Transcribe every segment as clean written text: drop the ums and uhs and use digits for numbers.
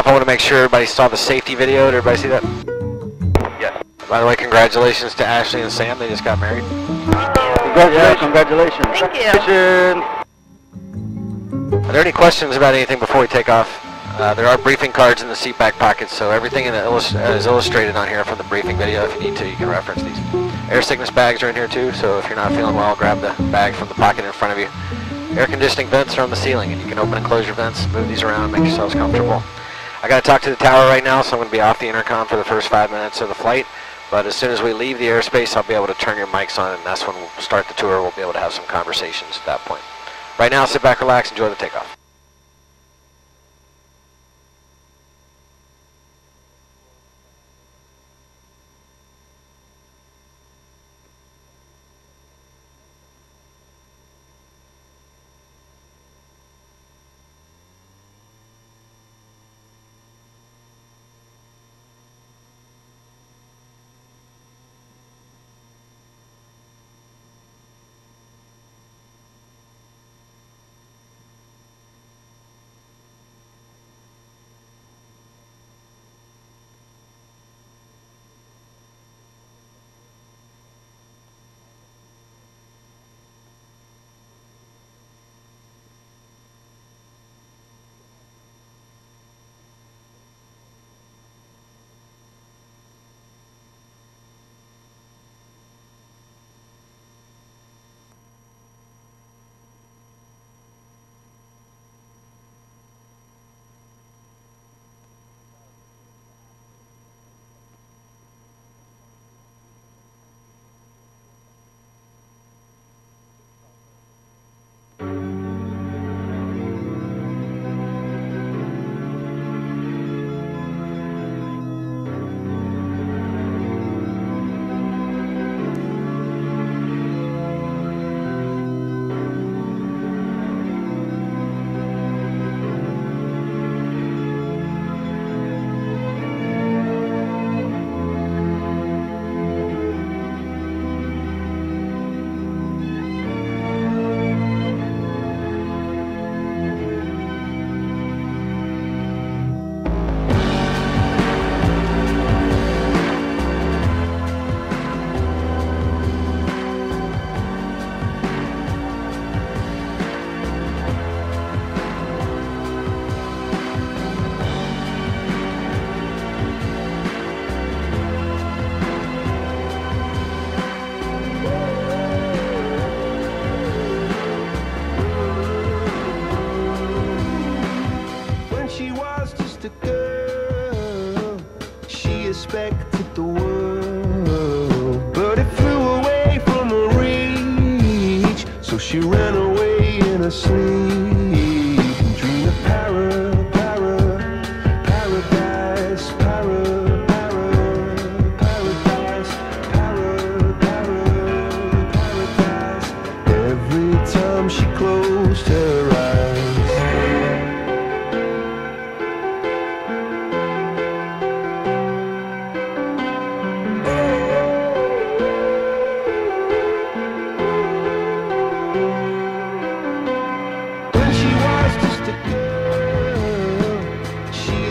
I want to make sure everybody saw the safety video. Did everybody see that? Yes. By the way, congratulations to Ashley and Sam. They just got married. Yeah, congratulations. Thank you. Are there any questions about anything before we take off? There are briefing cards in the seat back pockets, so everything is illustrated on here from the briefing video. If you need to, you can reference these. Air sickness bags are in here too, so if you're not feeling well, grab the bag from the pocket in front of you. Air conditioning vents are on the ceiling, and you can open and close your vents, move these around, make yourselves comfortable. I got to talk to the tower right now, so I'm going to be off the intercom for the first 5 minutes of the flight. But as soon as we leave the airspace, I'll be able to turn your mics on, and that's when we'll start the tour. We'll be able to have some conversations at that point. Right now, sit back, relax, enjoy the takeoff. expected the world, but it flew away from her reach. So she ran away in her sleep and dreamed of paradise, paradise, paradise. Every time she closed her eyes.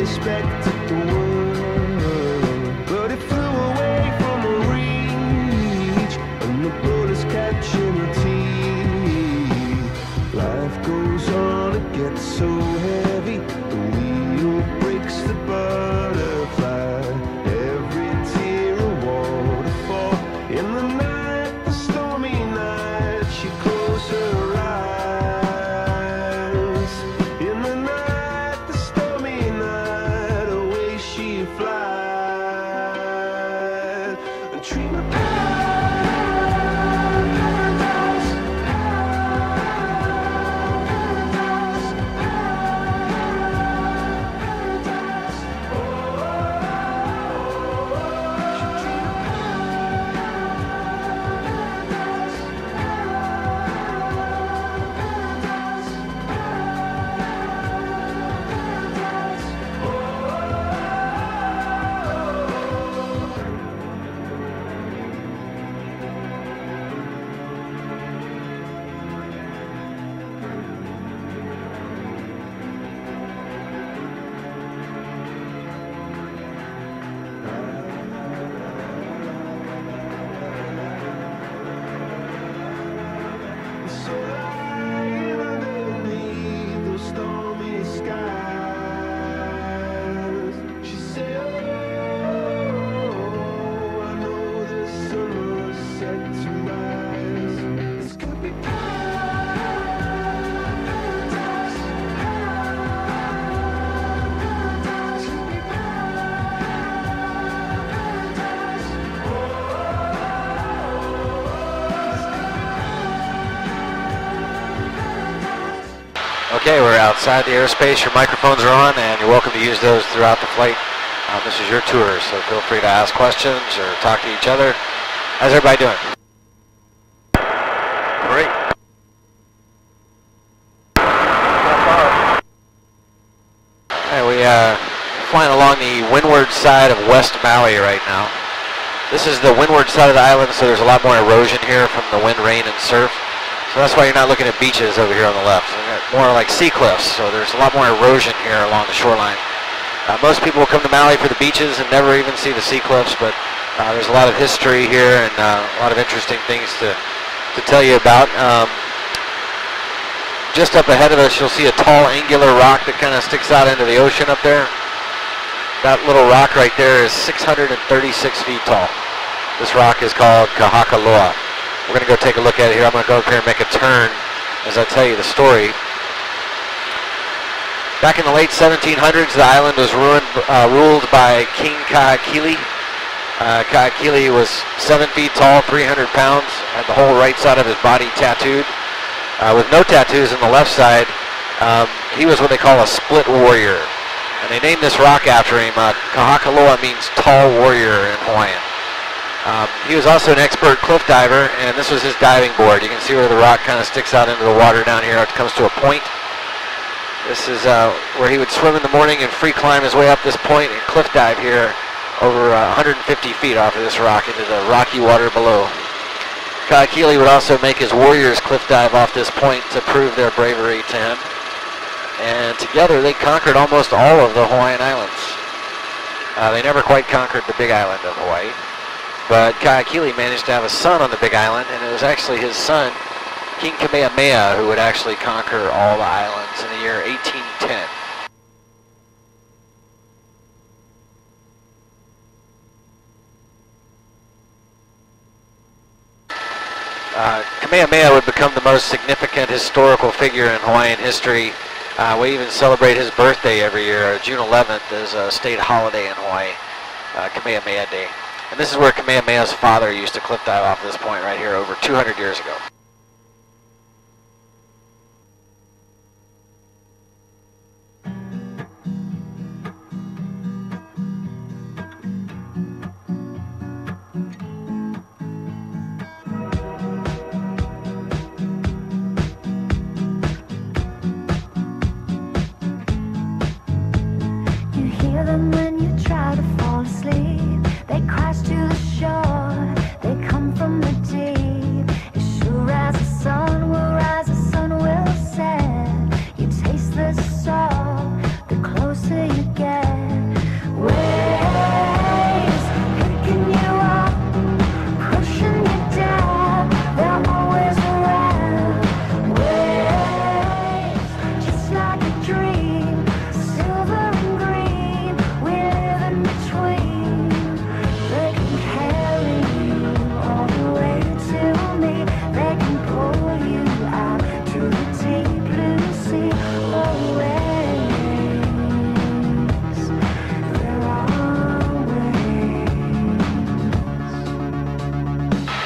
Expected the world, but it flew away from her reach, and the bullets catching her teeth. Life goes on, it gets so heavy, the wheel breaks the butterfly. Every tear a waterfall. In the night, the stormy night, she closed her eyes. In the night, the stormy night, she Okay, we're outside the airspace. Your microphones are on, and you're welcome to use those throughout the flight. This is your tour, so feel free to ask questions or talk to each other. How's everybody doing? Great. Hey, we flying along the windward side of West Maui right now. This is the windward side of the island, so there's a lot more erosion here from the wind, rain, and surf. So that's why you're not looking at beaches over here on the left. More like sea cliffs, so there's a lot more erosion here along the shoreline. Most people will come to Maui for the beaches and never even see the sea cliffs, but there's a lot of history here and a lot of interesting things to tell you about. Just up ahead of us, you'll see a tall, angular rock that kind of sticks out into the ocean up there. That little rock right there is 636 feet tall. This rock is called Kahakaloa. We're going to go take a look at it here. I'm going to go up here and make a turn as I tell you the story. Back in the late 1700s, the island was ruled by King Kahekili. Kahekili was 7 feet tall, 300 pounds, had the whole right side of his body tattooed. With no tattoos on the left side, he was what they call a split warrior. And they named this rock after him. Kahakaloa means tall warrior in Hawaiian. He was also an expert cliff diver, and this was his diving board. You can see where the rock kind of sticks out into the water down here. It comes to a point. This is where he would swim in the morning and free climb his way up this point and cliff dive here over 150 feet off of this rock into the rocky water below. Kahekili would also make his warriors cliff dive off this point to prove their bravery to him. And together they conquered almost all of the Hawaiian Islands. They never quite conquered the big island of Hawaii. But Kahekili managed to have a son on the big island, and it was actually his son, King Kamehameha, who would actually conquer all the islands in the year 1810. Kamehameha would become the most significant historical figure in Hawaiian history. We even celebrate his birthday every year. June 11th is a state holiday in Hawaii, Kamehameha Day. And this is where Kamehameha's father used to cliff dive off this point right here over 200 years ago. Them when you try to fall asleep, they crash to the shore, they come from the deep. As sure as the sun will rise, the sun will set. You taste the salt, the closer you get. Waves picking you up, pushing you down, they're always around. Waves, just like a dream, silver and green.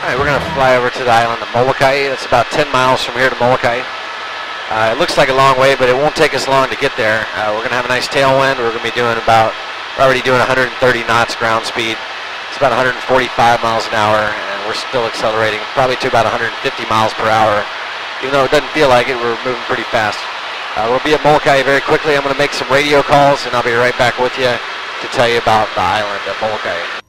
Alright, we're going to fly over to the island of Molokai. It's about 10 miles from here to Molokai. It looks like a long way, but it won't take us long to get there. We're going to have a nice tailwind. We're going to be doing we're already doing 130 knots ground speed. It's about 145 miles an hour, and we're still accelerating probably to about 150 miles per hour. Even though it doesn't feel like it, we're moving pretty fast. We'll be at Molokai very quickly. I'm going to make some radio calls, and I'll be right back with you to tell you about the island of Molokai.